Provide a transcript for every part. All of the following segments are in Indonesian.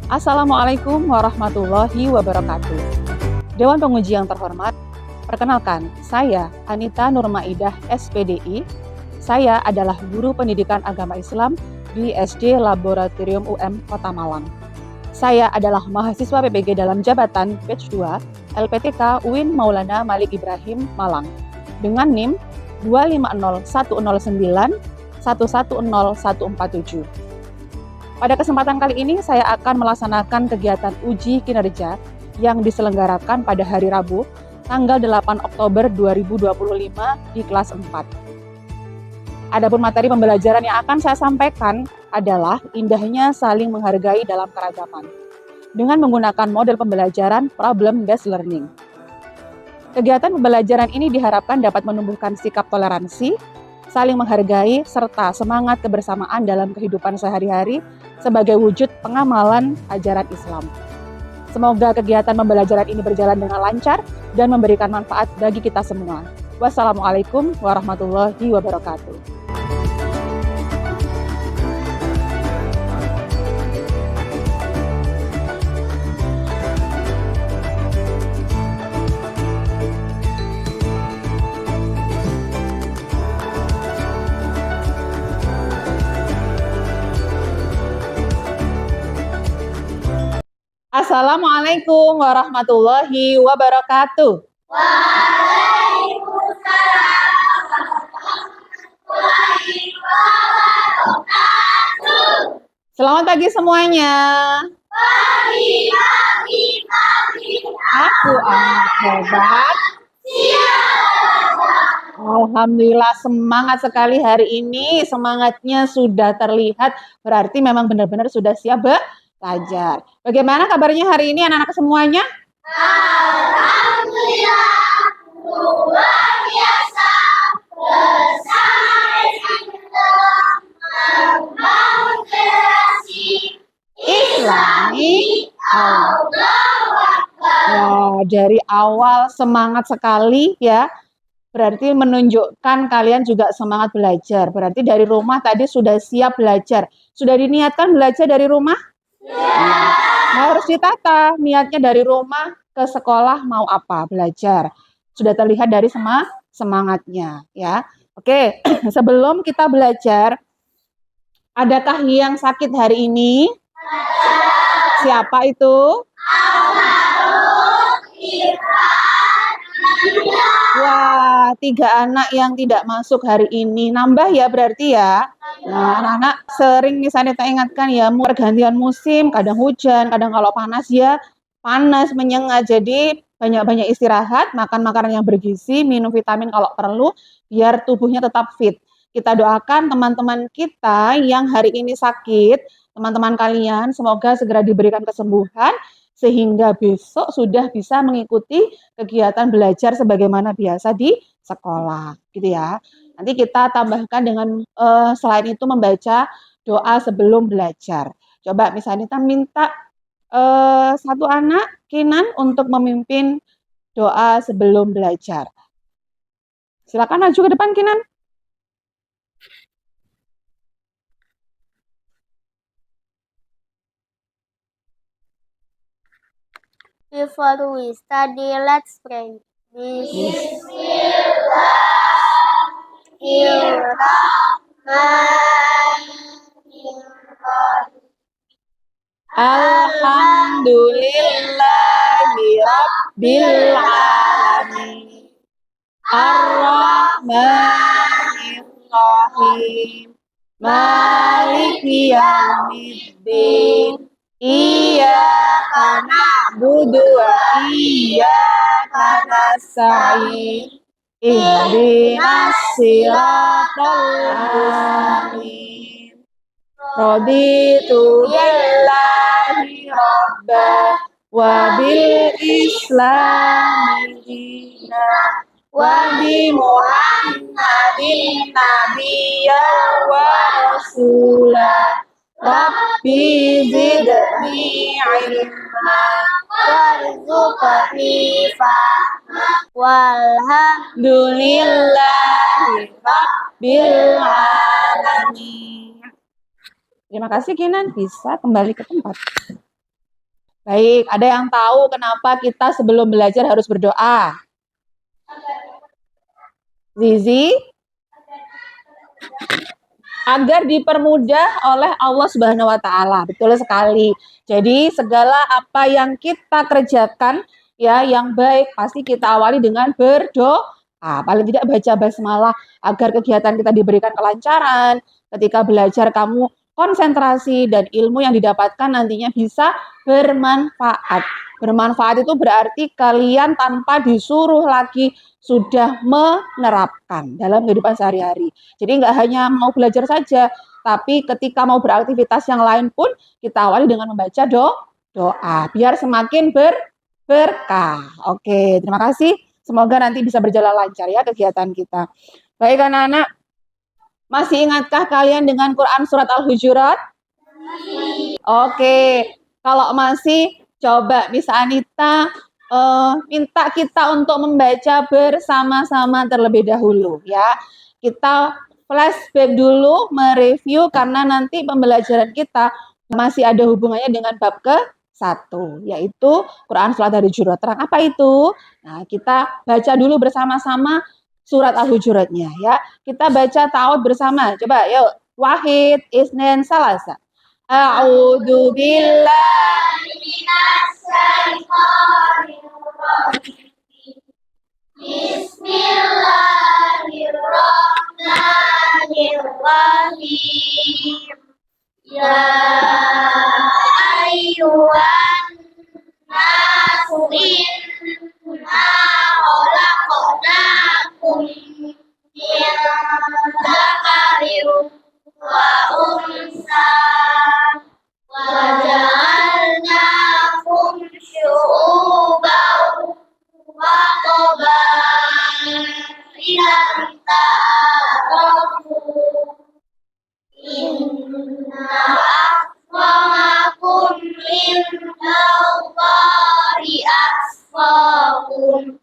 Assalamualaikum warahmatullahi wabarakatuh. Dewan Penguji yang terhormat, perkenalkan, saya Anita Nurmaidah, SPDI. Saya adalah guru pendidikan agama Islam di SD Laboratorium UM Kota Malang. Saya adalah mahasiswa PPG dalam jabatan Batch 2 LPTK UIN Maulana Malik Ibrahim Malang dengan NIM 25010910147. Pada kesempatan kali ini saya akan melaksanakan kegiatan uji kinerja yang diselenggarakan pada hari Rabu, tanggal 8 Oktober 2025 di kelas 4. Adapun materi pembelajaran yang akan saya sampaikan adalah indahnya saling menghargai dalam keragaman dengan menggunakan model pembelajaran problem-based learning. Kegiatan pembelajaran ini diharapkan dapat menumbuhkan sikap toleransi, saling menghargai, serta semangat kebersamaan dalam kehidupan sehari-hari sebagai wujud pengamalan ajaran Islam. Semoga kegiatan pembelajaran ini berjalan dengan lancar dan memberikan manfaat bagi kita semua. Wassalamualaikum warahmatullahi wabarakatuh. Assalamualaikum warahmatullahi wabarakatuh. Waalaikumsalam warahmatullahi wabarakatuh. Selamat pagi semuanya. Pagi. Aku anak hebat. Siap. Alhamdulillah semangat sekali hari ini. Semangatnya sudah terlihat. Berarti memang benar-benar sudah siap belajar. Bagaimana kabarnya hari ini anak-anak semuanya? Alhamdulillah luar biasa bersama kita membangun generasi Islami. Allahu Akbar. Wah, dari awal semangat sekali ya. Berarti menunjukkan kalian juga semangat belajar. Berarti dari rumah tadi sudah siap belajar. Sudah diniatkan belajar dari rumah? Harus ditata niatnya dari rumah ke sekolah mau apa belajar. Sudah terlihat dari semangatnya ya. Oke, sebelum kita belajar, adakah yang sakit hari ini? Siapa itu? Wah, 3 anak yang tidak masuk hari ini. Nambah ya berarti ya. Nah, anak-anak sering misalnya kita ingatkan ya, pergantian musim, kadang hujan, kadang kalau panas ya panas, menyengat. Jadi banyak-banyak istirahat, makan makanan yang bergizi, minum vitamin kalau perlu, biar tubuhnya tetap fit. Kita doakan teman-teman kita yang hari ini sakit, teman-teman kalian semoga segera diberikan kesembuhan, sehingga besok sudah bisa mengikuti kegiatan belajar sebagaimana biasa di sekolah, gitu ya. Nanti kita tambahkan dengan selain itu membaca doa sebelum belajar. Coba misalnya kita minta satu anak, Kinan, untuk memimpin doa sebelum belajar. Silakan maju ke depan, Kinan. Before we study, let's pray. Alhamdulillahirabbil alamin. Ar-Rahmanir-Rahim. Maliki yaumiddin. Iyyaka na'budu wa iyyaka nasta'in. Ihdinas siratal mustaqim. Raditu billahi rabba wa bil islami dina wa bi Muhammadin nabiyyan wa rasulah. Rabbi zidni ilma warzuqni fahma. Walhamdulillahi rabbil alamin. Terima kasih Kinan, bisa kembali ke tempat. Baik, ada yang tahu kenapa kita sebelum belajar harus berdoa? Zizi? Agar dipermudah oleh Allah Subhanahu wa taala. Betul sekali. Jadi segala apa yang kita kerjakan ya yang baik pasti kita awali dengan berdoa. Paling tidak baca basmalah agar kegiatan kita diberikan kelancaran. Ketika belajar kamu konsentrasi dan ilmu yang didapatkan nantinya bisa bermanfaat. Bermanfaat itu berarti kalian tanpa disuruh lagi sudah menerapkan dalam kehidupan sehari-hari. Jadi nggak hanya mau belajar saja, tapi ketika mau beraktivitas yang lain pun kita awali dengan membaca doa biar semakin berkah. Oke, terima kasih. Semoga nanti bisa berjalan lancar ya kegiatan kita. Baik anak-anak, masih ingatkah kalian dengan Quran surat Al-Hujurat? Oke, kalau masih coba Miss Anita minta kita untuk membaca bersama-sama terlebih dahulu ya. Kita flashback dulu, mereview karena nanti pembelajaran kita masih ada hubungannya dengan bab ke-1, yaitu Quran Surat Al-Hujurat. Terang apa itu? Nah, kita baca dulu bersama-sama surat Al-Hujuratnya ya. Kita baca ta'awudz bersama. Coba yuk. Wahid, isnin, salasa. A'udzu billahi Bismillahirrahmanirrahim. Ya ayyuhan nasu inna khalaqnakum min dzakarin wa unsa wa ja'alnakum syu'uban wa qabaila ta'arafu inna akramakum indallahi atqakum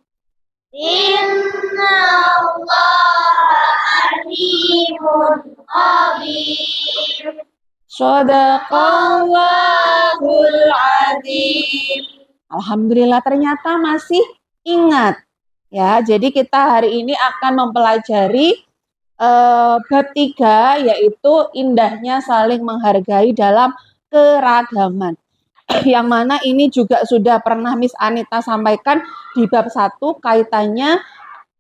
inna allaha alimun khabir. Shadaqallahul azim. Alhamdulillah ternyata masih ingat. Ya, jadi kita hari ini akan mempelajari bab 3 yaitu indahnya saling menghargai dalam keragaman. Yang mana ini juga sudah pernah Miss Anita sampaikan di bab 1 kaitannya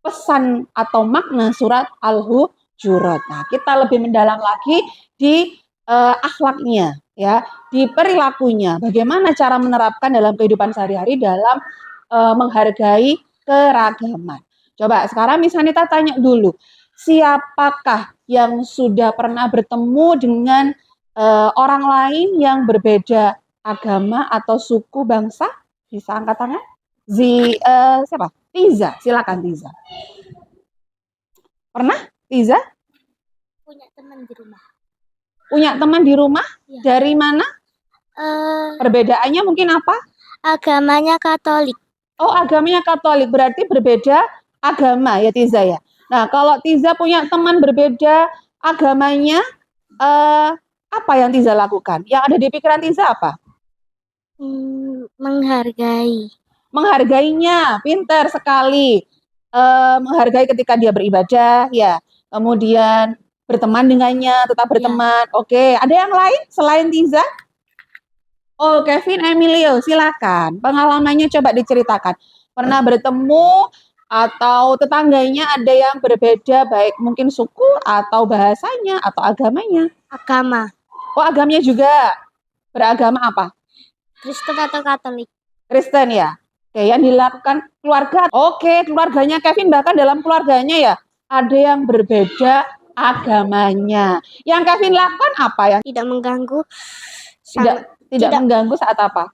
pesan atau makna surat Al-Hujurat. Nah, kita lebih mendalam lagi di akhlaknya ya, di perilakunya. Bagaimana cara menerapkan dalam kehidupan sehari-hari dalam menghargai keragaman. Coba sekarang Miss Anita tanya dulu, siapakah yang sudah pernah bertemu dengan orang lain yang berbeda agama atau suku bangsa? Bisa angkat tangan? Siapa? Tiza, silakan Tiza. Pernah Tiza? Punya teman di rumah. Punya teman di rumah? Ya. Dari mana? Perbedaannya mungkin apa? Agamanya Katolik. Oh, agamanya Katolik, berarti berbeda agama ya Tiza ya. Nah, kalau Tiza punya teman berbeda agamanya, apa yang Tiza lakukan? Yang ada di pikiran Tiza apa? Menghargai. Menghargainya, pintar sekali. Menghargai ketika dia beribadah, ya. Kemudian berteman dengannya, tetap berteman. Ya. Oke, ada yang lain selain Tiza? Oh, Kevin Emilio, silakan. Pengalamannya coba diceritakan. Pernah bertemu atau tetangganya ada yang berbeda, baik mungkin suku atau bahasanya atau agamanya? Agama. Oh, agamanya juga. Beragama apa? Kristen atau Katolik? Kristen ya. Oke, yang dilakukan keluarga. Oke, keluarganya Kevin bahkan dalam keluarganya ya ada yang berbeda agamanya. Yang Kevin lakukan apa ya? Tidak mengganggu. Tidak mengganggu saat apa?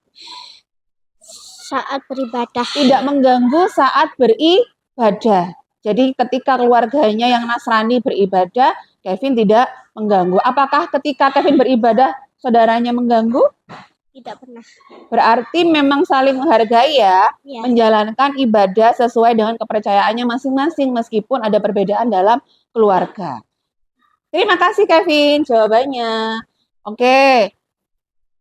Saat beribadah. Tidak mengganggu saat beribadah. Jadi ketika keluarganya yang Nasrani beribadah, Kevin tidak mengganggu. Apakah ketika Kevin beribadah, saudaranya mengganggu? Tidak pernah. Berarti memang saling menghargai ya, menjalankan ibadah sesuai dengan kepercayaannya masing-masing meskipun ada perbedaan dalam keluarga. Terima kasih Kevin jawabannya. Oke.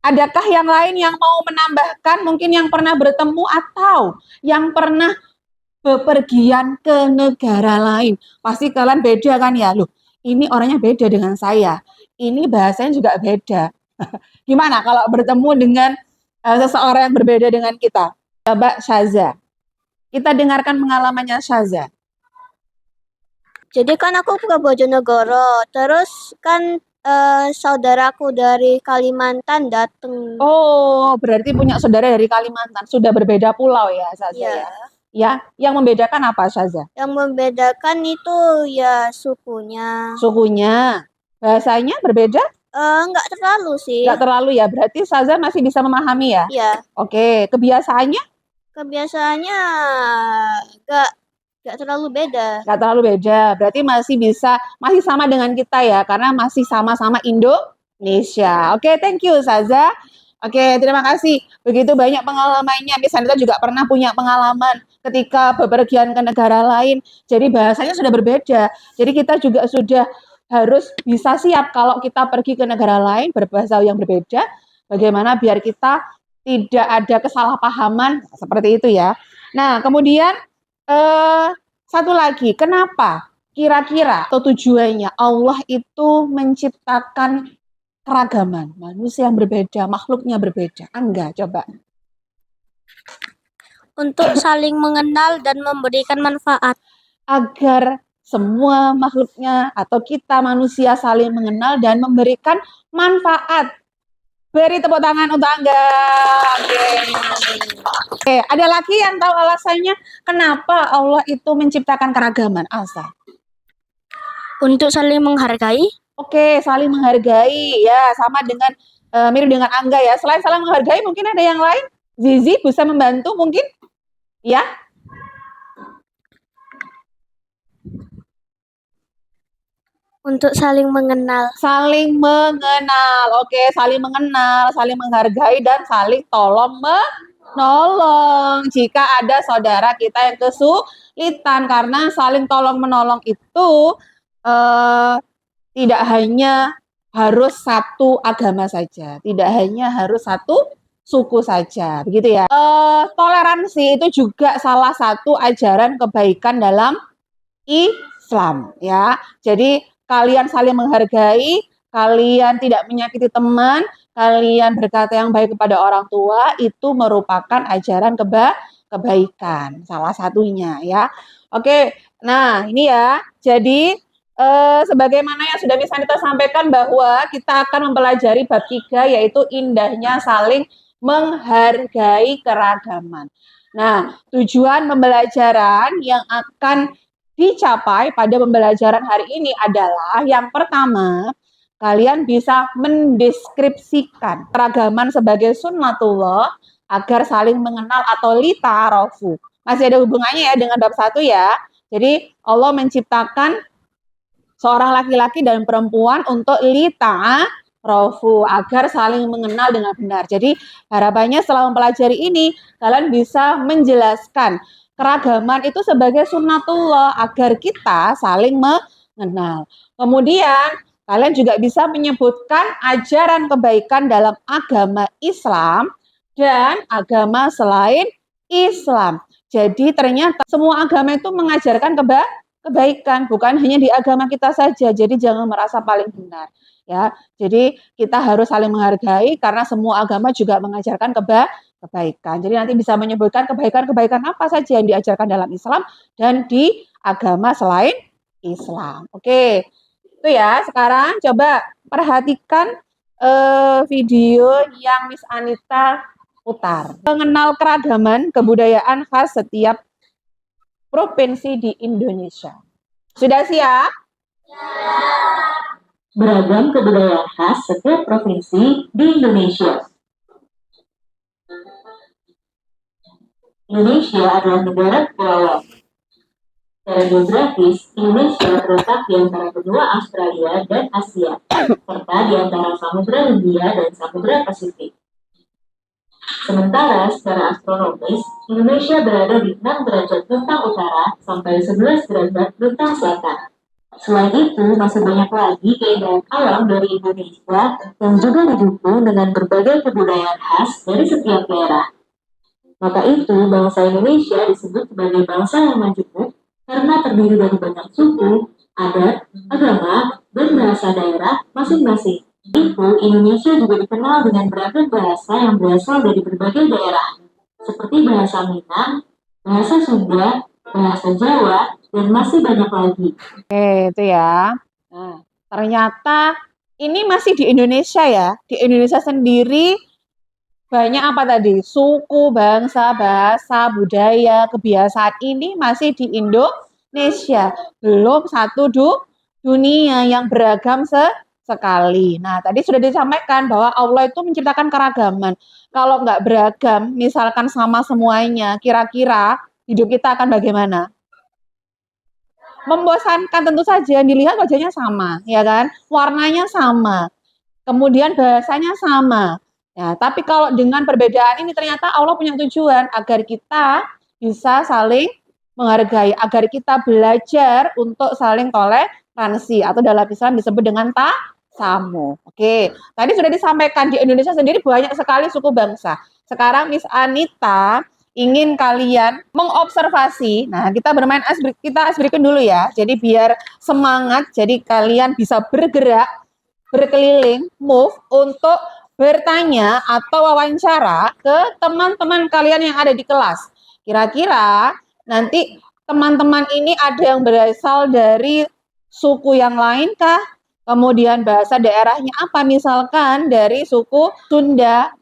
Adakah yang lain yang mau menambahkan, mungkin yang pernah bertemu atau yang pernah bepergian ke negara lain? Pasti kalian beda kan ya, loh ini orangnya beda dengan saya, ini bahasanya juga beda. Gimana kalau bertemu dengan seseorang yang berbeda dengan kita? Coba Syaza, kita dengarkan pengalamannya Syaza. Jadi kan aku ke Bojonegoro, terus kan saudaraku dari Kalimantan dateng. Oh, berarti punya saudara dari Kalimantan, sudah berbeda pulau ya Syaza Iya. ya? Ya, yang membedakan apa Syaza? Yang membedakan itu ya sukunya. Sukunya, bahasanya berbeda? Nggak terlalu sih. Nggak terlalu ya, berarti Syaza masih bisa memahami ya? Iya. Oke, kebiasaannya? Kebiasaannya nggak terlalu beda. Nggak terlalu beda, berarti masih sama dengan kita ya, karena masih sama-sama Indonesia. Oke, thank you Syaza. Oke, terima kasih. Begitu banyak pengalamannya. Miss Anita juga pernah punya pengalaman ketika bepergian ke negara lain. Jadi bahasanya sudah berbeda. Jadi kita juga sudah harus bisa siap kalau kita pergi ke negara lain berbahasa yang berbeda. Bagaimana biar kita tidak ada kesalahpahaman seperti itu ya. Nah, kemudian satu lagi, kenapa kira-kira atau tujuannya Allah itu menciptakan keragaman, manusia yang berbeda, makhluknya berbeda? Angga, coba. Untuk saling mengenal dan memberikan manfaat. Agar semua makhluknya atau kita manusia saling mengenal dan memberikan manfaat. Beri tepuk tangan untuk Angga. Oke, ada lagi yang tahu alasannya kenapa Allah itu menciptakan keragaman? Asa. Untuk saling menghargai. Oke, saling menghargai ya, sama dengan mirip dengan Angga ya. Selain saling menghargai, mungkin ada yang lain? Zizi bisa membantu mungkin? Ya. Untuk saling mengenal. Saling mengenal. Oke, saling mengenal, saling menghargai dan saling tolong menolong. Jika ada saudara kita yang kesulitan, karena saling tolong menolong itu tidak hanya harus satu agama saja, tidak hanya harus satu suku saja, begitu ya. Toleransi itu juga salah satu ajaran kebaikan dalam Islam ya. Jadi kalian saling menghargai, kalian tidak menyakiti teman, kalian berkata yang baik kepada orang tua, itu merupakan ajaran kebaikan salah satunya ya. Oke, nah ini ya. Jadi sebagaimana yang sudah Miss Anita sampaikan bahwa kita akan mempelajari bab 3 yaitu indahnya saling menghargai keragaman. Nah, tujuan pembelajaran yang akan dicapai pada pembelajaran hari ini adalah yang pertama, kalian bisa mendeskripsikan keragaman sebagai sunnatullah agar saling mengenal atau lita'arofu. Masih ada hubungannya ya dengan bab 1 ya. Jadi Allah menciptakan seorang laki-laki dan perempuan untuk lita'arofu agar saling mengenal dengan benar. Jadi harapannya setelah mempelajari ini kalian bisa menjelaskan keragaman itu sebagai sunnatullah agar kita saling mengenal. Kemudian kalian juga bisa menyebutkan ajaran kebaikan dalam agama Islam dan agama selain Islam. Jadi ternyata semua agama itu mengajarkan kebaikan, bukan hanya di agama kita saja. Jadi jangan merasa paling benar. Ya, jadi kita harus saling menghargai karena semua agama juga mengajarkan kebaikan. Jadi nanti bisa menyebutkan kebaikan-kebaikan apa saja yang diajarkan dalam Islam dan di agama selain Islam. Oke, itu ya. Sekarang coba perhatikan video yang Miss Anita putar. Mengenal keragaman kebudayaan khas setiap provinsi di Indonesia. Sudah siap? Beragam kebudayaan khas setiap provinsi di Indonesia. Indonesia adalah negara kepulauan. Secara geografis, Indonesia terletak di antara benua Australia dan Asia, serta di antara Samudra Hindia dan Samudra Pasifik. Sementara secara astronomis, Indonesia berada di 6 derajat lintang utara sampai 11 derajat lintang selatan. Selain itu, masih banyak lagi keindahan alam dari Indonesia yang juga didukung dengan berbagai kebudayaan khas dari setiap daerah. Maka itu, bangsa Indonesia disebut sebagai bangsa yang majemuk karena terdiri dari banyak suku, adat, agama, dan bahasa daerah masing-masing. Itu, Indonesia juga dikenal dengan beragam bahasa yang berasal dari berbagai daerah, seperti bahasa Minang, bahasa Sunda, bahasa Jawa, dan masih banyak lagi. Oke, itu ya. Nah, ternyata ini masih di Indonesia ya. Di Indonesia sendiri banyak apa tadi? Suku, bangsa, bahasa, budaya, kebiasaan ini masih di Indonesia. Belum satu dunia yang beragam sekali. Nah, tadi sudah disampaikan bahwa Allah itu menciptakan keragaman. Kalau nggak beragam, misalkan sama semuanya, kira-kira hidup kita akan bagaimana? Membosankan tentu saja, dilihat wajahnya sama, ya kan? Warnanya sama, kemudian bahasanya sama. Ya, tapi kalau dengan perbedaan ini ternyata Allah punya tujuan agar kita bisa saling menghargai, agar kita belajar untuk saling toleransi atau dalam Islam disebut dengan tasamuh. Oke, tadi sudah disampaikan di Indonesia sendiri banyak sekali suku bangsa. Sekarang Miss Anita ingin kalian mengobservasi. Nah, kita bermain kita icebreaker dulu ya. Jadi biar semangat, jadi kalian bisa bergerak, berkeliling, move untuk bertanya atau wawancara ke teman-teman kalian yang ada di kelas. Kira-kira nanti teman-teman ini ada yang berasal dari suku yang lain kah? Kemudian bahasa daerahnya apa? Misalkan dari suku Sunda,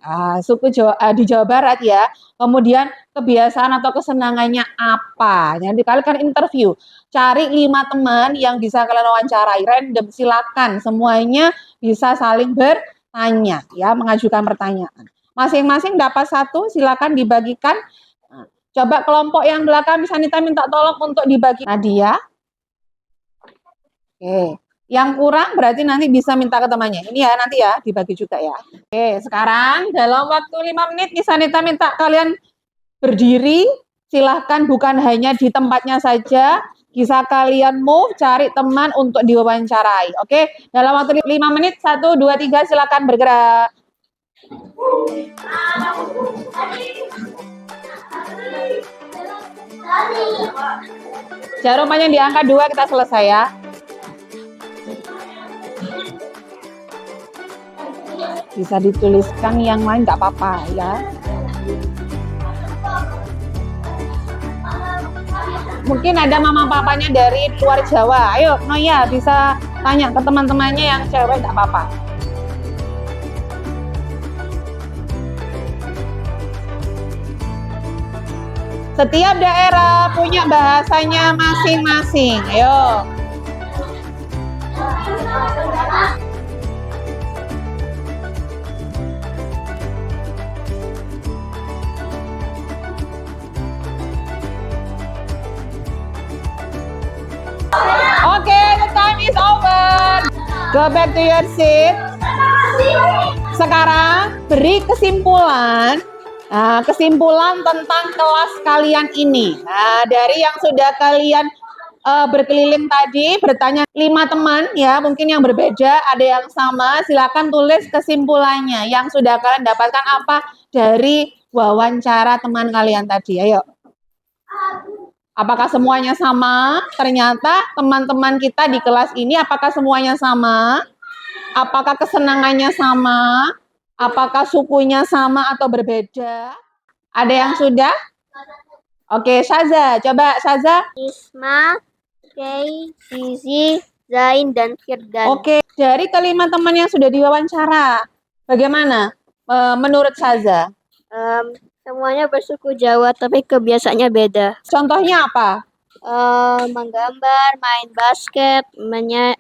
suku Jawa, di Jawa Barat ya. Kemudian kebiasaan atau kesenangannya apa? Nanti kalian interview. Cari 5 teman yang bisa kalian wawancarai. Random, silakan. Semuanya bisa saling bertanya, ya, mengajukan pertanyaan. Masing-masing dapat 1, silakan dibagikan. Nah, coba kelompok yang belakang, Miss Anita minta tolong untuk dibagi. Nadia. Oke. Yang kurang berarti nanti bisa minta ke temannya. Ini ya, nanti ya, dibagi juga ya. Oke, sekarang dalam waktu 5 menit, Miss Anita minta kalian berdiri. Silahkan bukan hanya di tempatnya saja, bisa kalian move, cari teman untuk diwawancarai. Oke, dalam waktu 5 menit, 1, 2, 3, silakan bergerak. Jawabannya di angka 2 kita selesai ya. Bisa dituliskan yang lain nggak apa-apa ya. Mungkin ada mama papanya dari luar Jawa. Ayo, Noya bisa tanya ke teman-temannya yang cewek nggak apa-apa. Setiap daerah punya bahasanya masing-masing. Ayo. Oke, the time is over. Go back to your seat. Sekarang beri kesimpulan. Nah, kesimpulan tentang kelas kalian ini. Nah, dari yang sudah kalian berkeliling tadi, bertanya 5 teman ya, mungkin yang berbeda, ada yang sama, silakan tulis kesimpulannya. Yang sudah kalian dapatkan apa dari wawancara teman kalian tadi. Ayo. Apakah semuanya sama? Ternyata teman-teman kita di kelas ini apakah semuanya sama? Apakah kesenangannya sama? Apakah sukunya sama atau berbeda? Ada yang sudah? Oke, Syaza. Coba Syaza. Isma, Kay, Zizi, Zain, dan Firdan. Oke, dari kelima teman yang sudah diwawancara, bagaimana menurut Syaza? Semuanya bersuku Jawa, tapi kebiasaannya beda. Contohnya apa? Menggambar, main basket,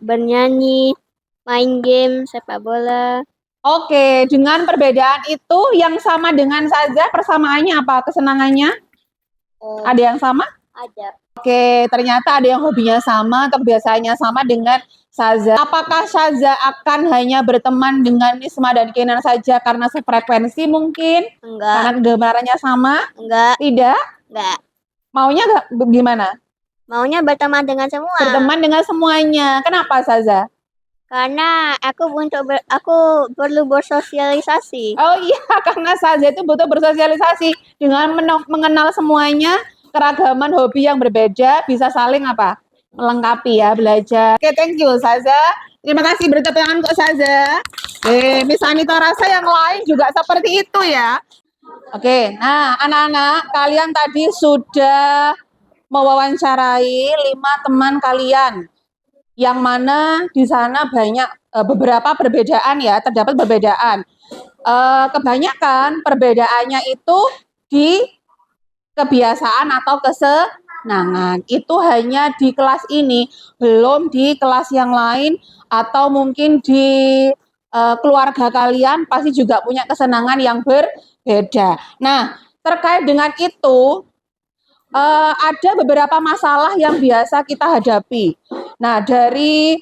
bernyanyi, main game, sepak bola. Oke, dengan perbedaan itu yang sama dengan Syaza, persamaannya apa? Kesenangannya? Ada yang sama? Ada. Oke, ternyata ada yang hobinya sama atau kebiasaannya sama dengan Syaza. Apakah Syaza akan hanya berteman dengan Nisma dan Kenan saja karena sefrekuensi mungkin? Enggak. Karena gambarannya sama? Enggak. Tidak? Enggak. Maunya gimana? Maunya berteman dengan semua. Berteman dengan semuanya. Kenapa, Saza? Karena aku perlu bersosialisasi. Oh iya, karena Saza itu butuh bersosialisasi dengan mengenal semuanya, keragaman hobi yang berbeda, bisa saling apa? Melengkapi ya, belajar. Oke, thank you, Saza. Terima kasih, beri tepuk tangan untuk Saza. Miss Anita rasa yang lain juga seperti itu ya. Oke, nah anak-anak, kalian tadi sudah mewawancarai 5 teman kalian. Yang mana di sana banyak beberapa perbedaan ya, terdapat perbedaan. Kebanyakan perbedaannya itu di kebiasaan atau kesenangan. Itu hanya di kelas ini, belum di kelas yang lain atau mungkin di keluarga kalian pasti juga punya kesenangan yang berbeda. Nah, terkait dengan itu ada beberapa masalah yang biasa kita hadapi. Nah, dari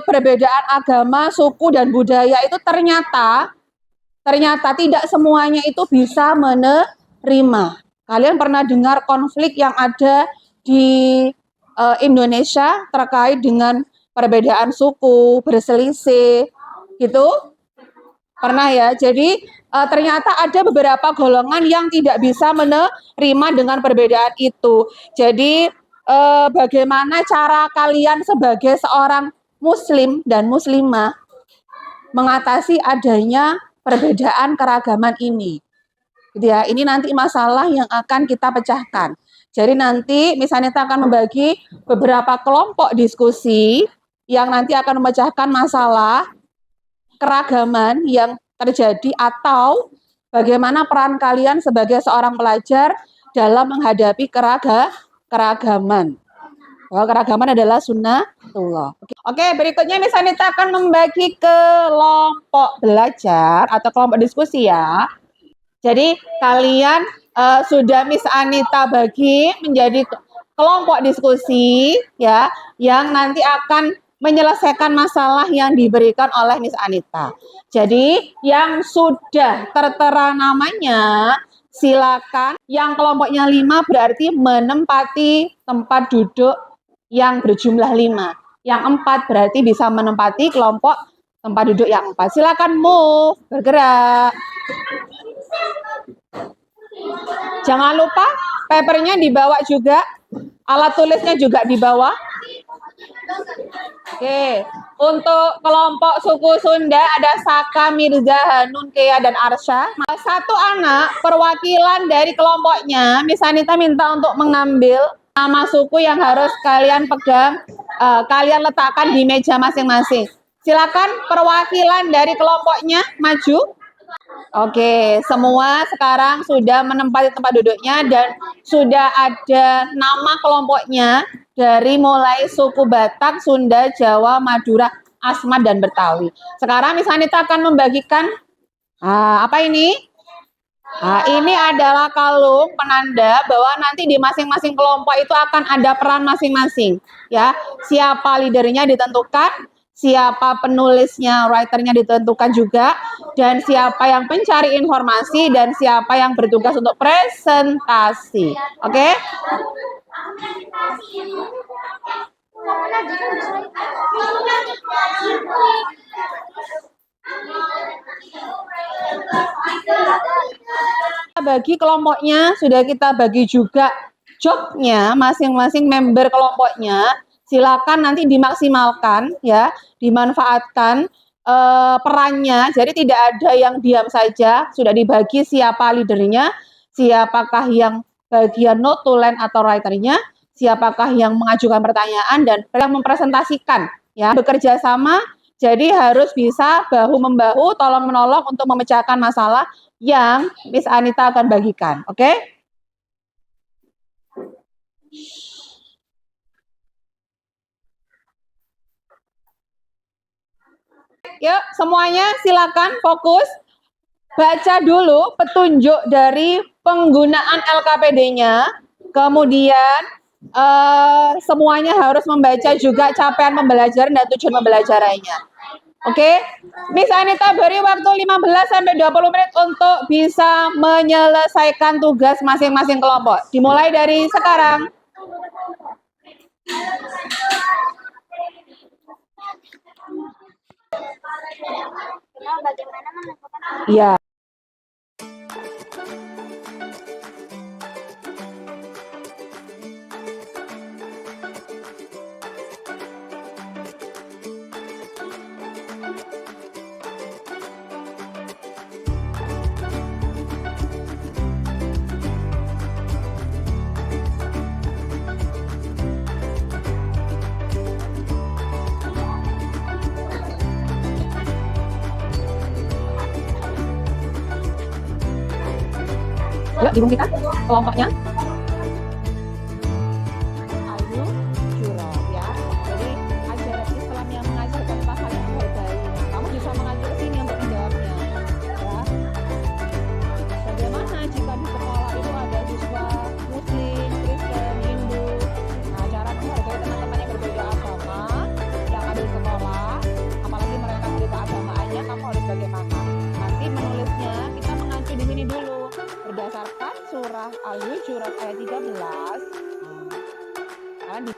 perbedaan agama, suku, dan budaya itu ternyata tidak semuanya itu bisa menerima. Kalian pernah dengar konflik yang ada di Indonesia terkait dengan perbedaan suku, berselisih, gitu? Pernah ya? Jadi ternyata ada beberapa golongan yang tidak bisa menerima dengan perbedaan itu. Jadi bagaimana cara kalian sebagai seorang muslim dan muslimah mengatasi adanya perbedaan keragaman ini? Gitu ya. Ini nanti masalah yang akan kita pecahkan. Jadi nanti misalnya kita akan membagi beberapa kelompok diskusi yang nanti akan memecahkan masalah keragaman yang terjadi atau bagaimana peran kalian sebagai seorang pelajar dalam menghadapi keragaman. Bahwa keragaman adalah sunnatullah. Oke, berikutnya Miss Anita akan membagi kelompok belajar atau kelompok diskusi ya. Jadi kalian sudah Miss Anita bagi menjadi kelompok diskusi ya, yang nanti akan menyelesaikan masalah yang diberikan oleh Miss Anita. Jadi yang sudah tertera namanya silakan. Yang kelompoknya 5 berarti menempati tempat duduk yang berjumlah 5. Yang 4 berarti bisa menempati kelompok tempat duduk yang 4. Silakan move, bergerak. Jangan lupa papernya dibawa juga, alat tulisnya juga dibawa. Oke, untuk kelompok suku Sunda ada Saka, Mirza, Hanun, Kea, dan Arsha. Satu anak perwakilan dari kelompoknya, Miss Anita minta untuk mengambil nama suku yang harus kalian pegang, kalian letakkan di meja masing-masing. Silakan perwakilan dari kelompoknya maju. Oke, semua sekarang sudah menempati tempat duduknya dan sudah ada nama kelompoknya dari mulai suku Batak, Sunda, Jawa, Madura, Asmat, dan Betawi. Sekarang Miss Anita akan membagikan apa ini? Ini adalah kalung penanda bahwa nanti di masing-masing kelompok itu akan ada peran masing-masing. Ya, siapa leadernya ditentukan, siapa penulisnya, writernya ditentukan juga, dan siapa yang pencari informasi, dan siapa yang bertugas untuk presentasi. Oke? Bagi kelompoknya, sudah kita bagi juga jobnya masing-masing member kelompoknya. Silakan nanti dimaksimalkan ya, dimanfaatkan perannya. Jadi tidak ada yang diam saja, sudah dibagi siapa leadernya, siapakah yang bagian notulen atau writernya, siapakah yang mengajukan pertanyaan dan yang mempresentasikan ya. Bekerja sama, jadi harus bisa bahu-membahu, tolong-menolong untuk memecahkan masalah yang Miss Anita akan bagikan. Oke? Yuk, semuanya silakan fokus. Baca dulu petunjuk dari penggunaan LKPD-nya. Kemudian semuanya harus membaca juga capaian pembelajaran dan tujuan pembelajarannya. Oke? Miss Anita beri waktu 15-20 menit untuk bisa menyelesaikan tugas masing-masing kelompok. Dimulai dari sekarang. Bagaimana menentukan Iya. Yuk, bingung kita kelompoknya. Ayu Juro ya. Jadi ajaran Islam yang mengajarkan tentang hal yang menghargai. Kamu bisa mengacu ke sini untuk menjawabnya. Ya. Bagaimana jika di sekolah itu ada siswa Muslim, Kristen, Hindu? Nah, cara menghargai teman-teman yang berbeda agama yang ada di sekolah, apalagi mereka berbeda agamaannya, kamu harus bagaimana? Nanti menulisnya kita mengacu di sini dulu berdasarkan surah Al-Hujurat ayat 13. Kalian di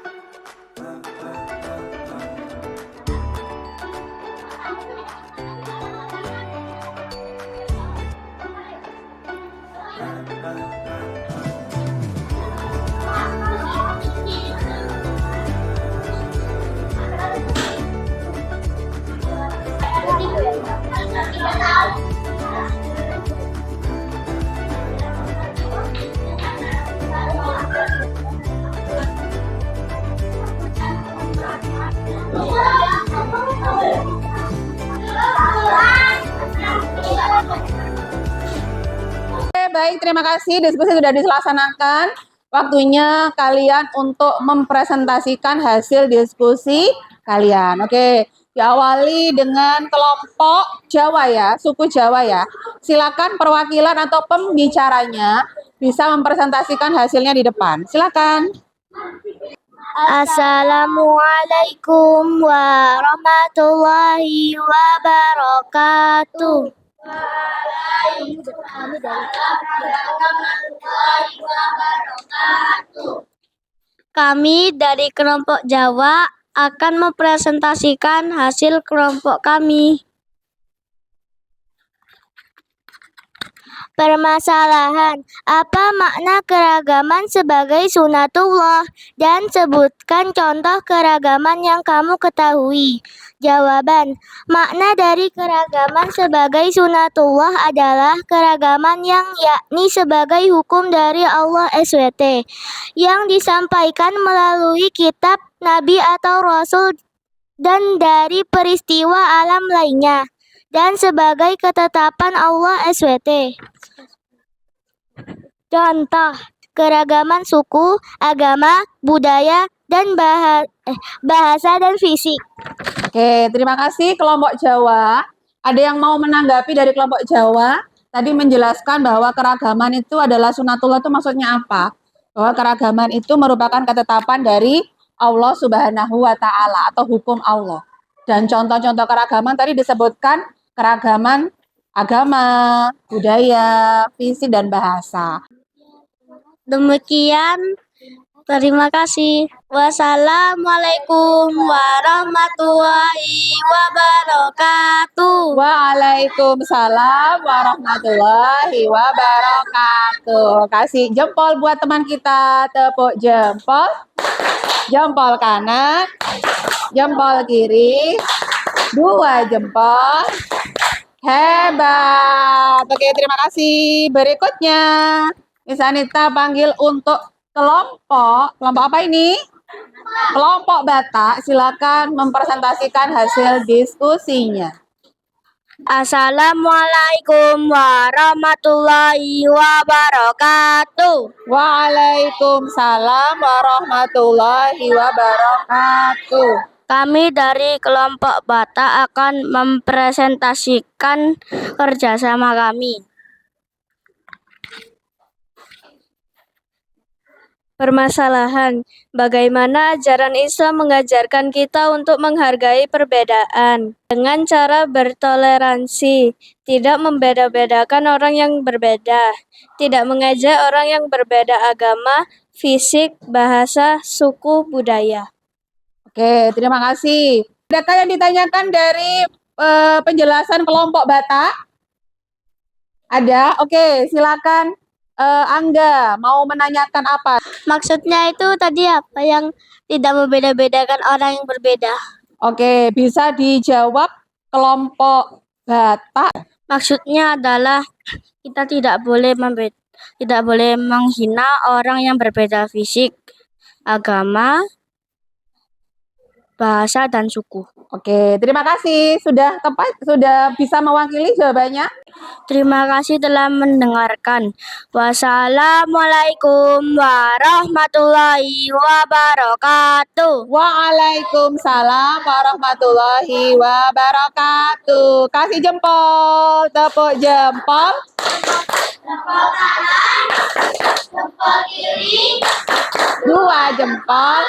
Oke, baik, terima kasih. Diskusi sudah dilaksanakan. Waktunya kalian untuk mempresentasikan hasil diskusi kalian. Oke, diawali dengan kelompok Jawa ya, suku Jawa ya. Silakan perwakilan atau pembicaranya bisa mempresentasikan hasilnya di depan. Silakan. Assalamualaikum warahmatullahi wabarakatuh. Kami dari kelompok Jawa akan mempresentasikan hasil kelompok kami. Permasalahan, apa makna keragaman sebagai sunatullah? Dan sebutkan contoh keragaman yang kamu ketahui. Jawaban, makna dari keragaman sebagai sunatullah adalah keragaman yang yakni sebagai hukum dari Allah SWT yang disampaikan melalui kitab, nabi atau rasul dan dari peristiwa alam lainnya dan sebagai ketetapan Allah SWT. Contoh, keragaman suku, agama, budaya, dan bahasa dan fisik. Oke, terima kasih kelompok Jawa. Ada yang mau menanggapi dari kelompok Jawa? Tadi menjelaskan bahwa keragaman itu adalah sunatullah, itu maksudnya apa? Bahwa keragaman itu merupakan ketetapan dari Allah Subhanahu wa Ta'ala atau hukum Allah. Dan contoh-contoh keragaman tadi disebutkan keragaman agama, budaya, fisik, dan bahasa. Demikian, terima kasih. Wassalamualaikum warahmatullahi wabarakatuh. Waalaikumsalam warahmatullahi wabarakatuh. Kasih jempol buat teman kita, tepuk jempol. Jempol kanan, jempol kiri, 2 jempol. Hebat. Oke, terima kasih. Berikutnya, Miss Anita panggil untuk kelompok apa ini? Kelompok Batak, silakan mempresentasikan hasil diskusinya. Assalamualaikum warahmatullahi wabarakatuh. Waalaikumsalam warahmatullahi wabarakatuh. Kami dari kelompok Batak akan mempresentasikan kerjasama kami. Permasalahan, bagaimana ajaran Islam mengajarkan kita untuk menghargai perbedaan dengan cara bertoleransi, tidak membeda-bedakan orang yang berbeda, tidak mengejek orang yang berbeda agama, fisik, bahasa, suku, budaya. Oke, terima kasih. Adakah yang ditanyakan dari penjelasan kelompok Batak? Ada? Oke, silakan. Angga, mau menanyakan apa? Maksudnya itu tadi apa yang tidak membeda-bedakan orang yang berbeda? Oke, bisa dijawab kelompok Batak. Maksudnya adalah kita tidak boleh menghina orang yang berbeda fisik, agama, bahasa, dan suku. Oke, terima kasih. Sudah tepat, sudah bisa mewakili jawabannya. Terima kasih telah mendengarkan. Wassalamualaikum warahmatullahi wabarakatuh. Waalaikumsalam warahmatullahi wabarakatuh. Kasih jempol, tepuk jempol. Jempol kanan, jempol kiri, 2 jempol.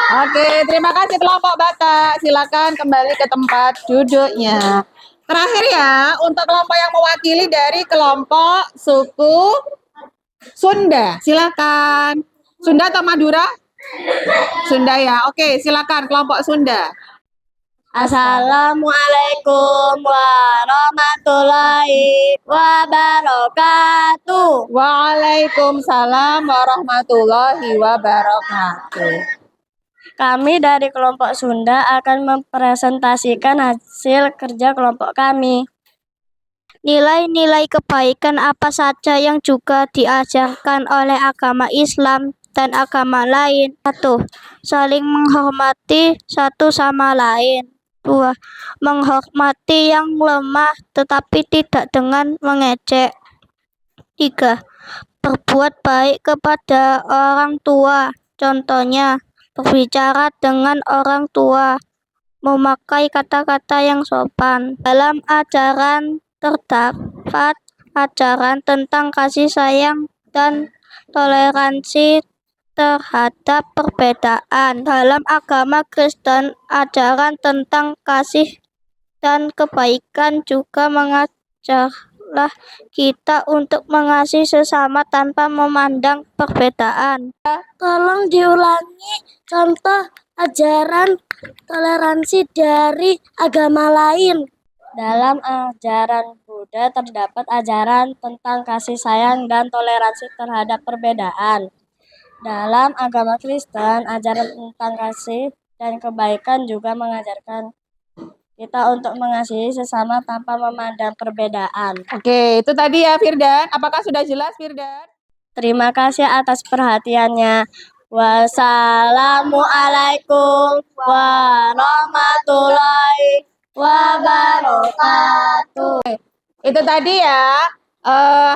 Oke, terima kasih kelompok Batak. Silakan kembali ke tempat duduknya. Terakhir ya, untuk kelompok yang mewakili dari kelompok suku Sunda. Silakan. Sunda atau Madura? Sunda ya. Oke, silakan kelompok Sunda. Assalamualaikum warahmatullahi wabarakatuh. Waalaikumsalam warahmatullahi wabarakatuh. Kami dari kelompok Sunda akan mempresentasikan hasil kerja kelompok kami. Nilai-nilai kebaikan apa saja yang juga diajarkan oleh agama Islam dan agama lain? 1. Saling menghormati satu sama lain. 2. Menghormati yang lemah tetapi tidak dengan mengejek. 3. Berbuat baik kepada orang tua. Contohnya, berbicara dengan orang tua, memakai kata-kata yang sopan. Dalam ajaran terdapat ajaran tentang kasih sayang dan toleransi terhadap perbedaan. Dalam agama Kristen, ajaran tentang kasih dan kebaikan juga mengajarlah kita untuk mengasihi sesama tanpa memandang perbedaan. Tolong diulangi contoh ajaran toleransi dari agama lain. Dalam ajaran Buddha terdapat ajaran tentang kasih sayang dan toleransi terhadap perbedaan. Dalam agama Kristen, ajaran tentang kasih dan kebaikan juga mengajarkan kita untuk mengasihi sesama tanpa memandang perbedaan. Oke, itu tadi ya Firdan. Apakah sudah jelas Firdan? Terima kasih atas perhatiannya. Wassalamualaikum warahmatullahi wabarakatuh. Itu tadi ya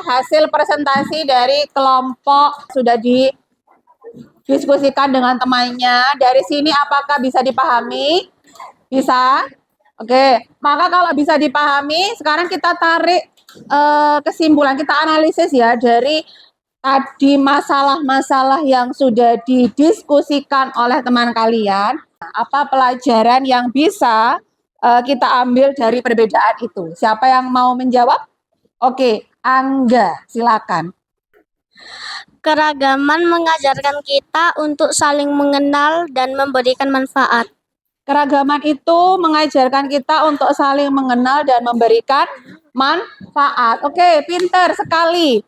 hasil presentasi dari kelompok sudah didiskusikan dengan temannya. Dari sini apakah bisa dipahami? Bisa? Oke, maka kalau bisa dipahami, sekarang kita tarik kesimpulan, kita analisis ya dari tadi masalah-masalah yang sudah didiskusikan oleh teman kalian. Apa pelajaran yang bisa kita ambil dari perbedaan itu? Siapa yang mau menjawab? Oke, Angga, silakan. Keragaman mengajarkan kita untuk saling mengenal dan memberikan manfaat. Keragaman itu mengajarkan kita untuk saling mengenal dan memberikan manfaat. Oke, pinter sekali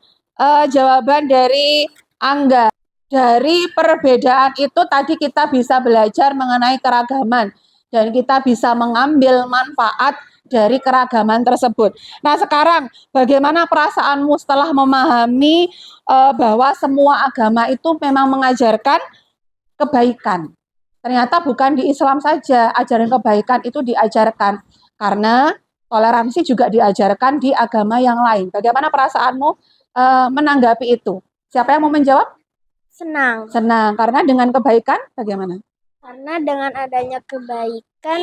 jawaban dari Angga. Dari perbedaan itu tadi kita bisa belajar mengenai keragaman dan kita bisa mengambil manfaat dari keragaman tersebut. Nah, sekarang bagaimana perasaanmu setelah memahami bahwa semua agama itu memang mengajarkan kebaikan? Ternyata bukan di Islam saja ajaran kebaikan itu diajarkan, karena toleransi juga diajarkan di agama yang lain. Bagaimana perasaanmu menanggapi itu? Siapa yang mau menjawab? Senang. Senang, karena dengan kebaikan bagaimana? Karena dengan adanya kebaikan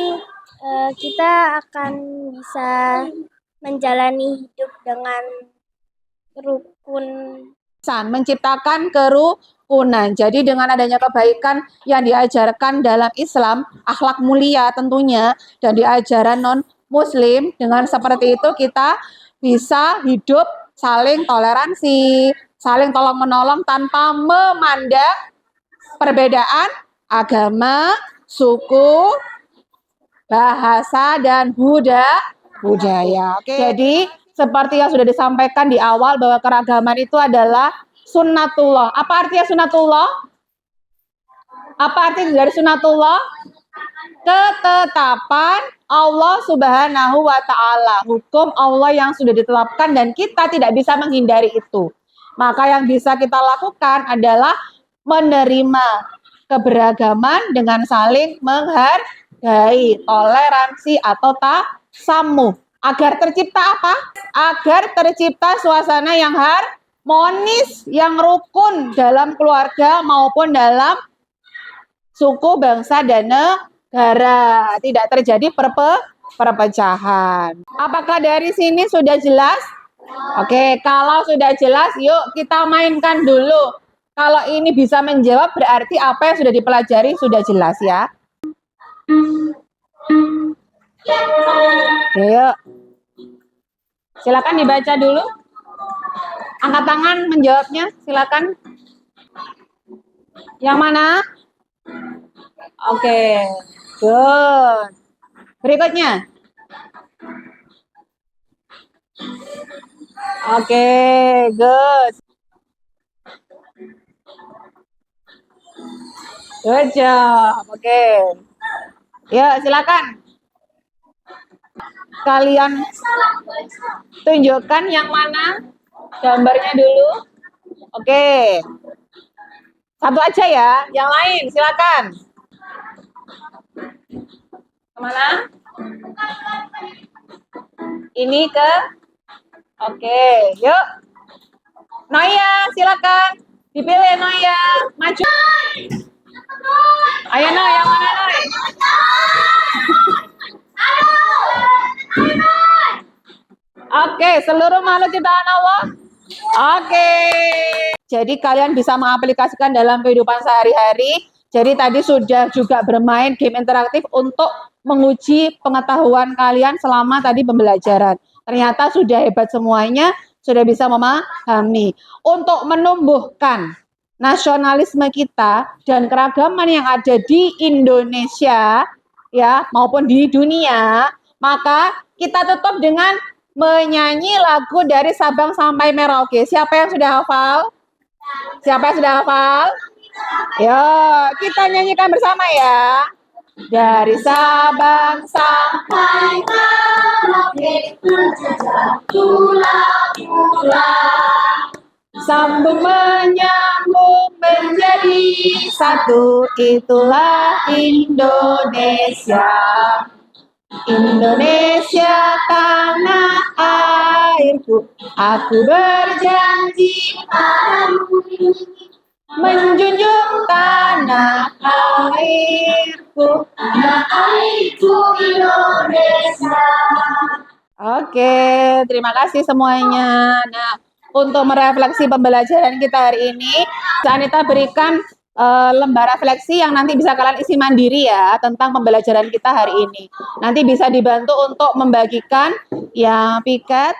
kita akan bisa menjalani hidup dengan rukun. Menciptakan kerukunan. Jadi dengan adanya kebaikan yang diajarkan dalam Islam, akhlak mulia tentunya, dan di ajaran non-muslim, dengan seperti itu kita bisa hidup saling toleransi, saling tolong-menolong tanpa memandang perbedaan agama, suku, bahasa, dan budaya. Oke. Jadi, seperti yang sudah disampaikan di awal bahwa keragaman itu adalah sunnatullah. Apa artinya sunnatullah? Apa arti dari sunnatullah? Ketetapan Allah Subhanahu wa Ta'ala, hukum Allah yang sudah ditetapkan dan kita tidak bisa menghindari itu. Maka yang bisa kita lakukan adalah menerima keberagaman dengan saling menghargai, toleransi atau tasamuh. Agar tercipta apa? Agar tercipta suasana yang harmonis, yang rukun dalam keluarga maupun dalam suku, bangsa, dan negara. Tidak terjadi perpecahan. Apakah dari sini sudah jelas? Oke, kalau sudah jelas, yuk kita mainkan dulu. Kalau ini bisa menjawab, berarti apa yang sudah dipelajari sudah jelas ya. Oke, yuk. Silakan dibaca dulu. Angkat tangan menjawabnya, silakan. Yang mana? Oke, good. Berikutnya. Oke, good. Good job. Oke. Ya, silakan. Kalian tunjukkan yang mana gambarnya dulu. Oke. Satu aja ya. Yang lain, silakan. Kemana? Ini ke? Oke, yuk. Noya, silakan. Dipilih Noya. Maju. Ayo Noy, yang mana Noy? Oke, seluruh makhluk ciptaan Allah. Oke. Jadi kalian bisa mengaplikasikan dalam kehidupan sehari-hari. Jadi tadi sudah juga bermain game interaktif untuk menguji pengetahuan kalian selama tadi pembelajaran. Ternyata sudah hebat semuanya, sudah bisa memahami. Untuk menumbuhkan nasionalisme kita dan keragaman yang ada di Indonesia ya maupun di dunia, maka kita tutup dengan menyanyi lagu dari Sabang sampai Merauke. Siapa yang sudah hafal? Siapa yang sudah hafal? Yo, kita nyanyikan bersama ya. Dari Sabang sampai Merauke, terjejak tulang-tulang, sambung menyambung menjadi satu, itulah Indonesia. Indonesia tanah airku, aku berjanji padamu menjunjung tanah airku, tanah airku Indonesia. Oke, terima kasih semuanya. Nah, untuk merefleksi pembelajaran kita hari ini, Anita berikan lembar refleksi yang nanti bisa kalian isi mandiri ya tentang pembelajaran kita hari ini. Nanti bisa dibantu untuk membagikan ya piket.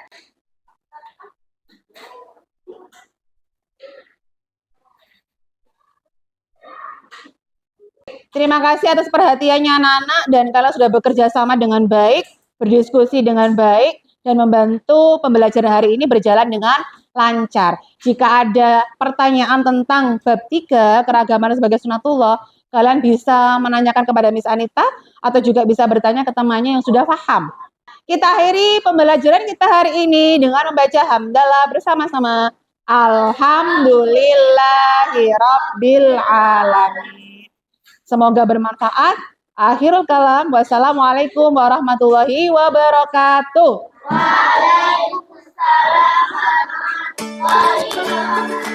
Terima kasih atas perhatiannya anak-anak dan kalian sudah bekerja sama dengan baik, berdiskusi dengan baik, dan membantu pembelajaran hari ini berjalan dengan lancar. Jika ada pertanyaan tentang bab 3, keragaman sebagai sunatullah, kalian bisa menanyakan kepada Miss Anita atau juga bisa bertanya ke temannya yang sudah paham. Kita akhiri pembelajaran kita hari ini dengan membaca hamdalah bersama-sama. Alhamdulillahirabbil alamin. Semoga bermanfaat. Akhirul kalam. Wassalamualaikum warahmatullahi wabarakatuh. Waalaikumsalam warahmatullahi wabarakatuh.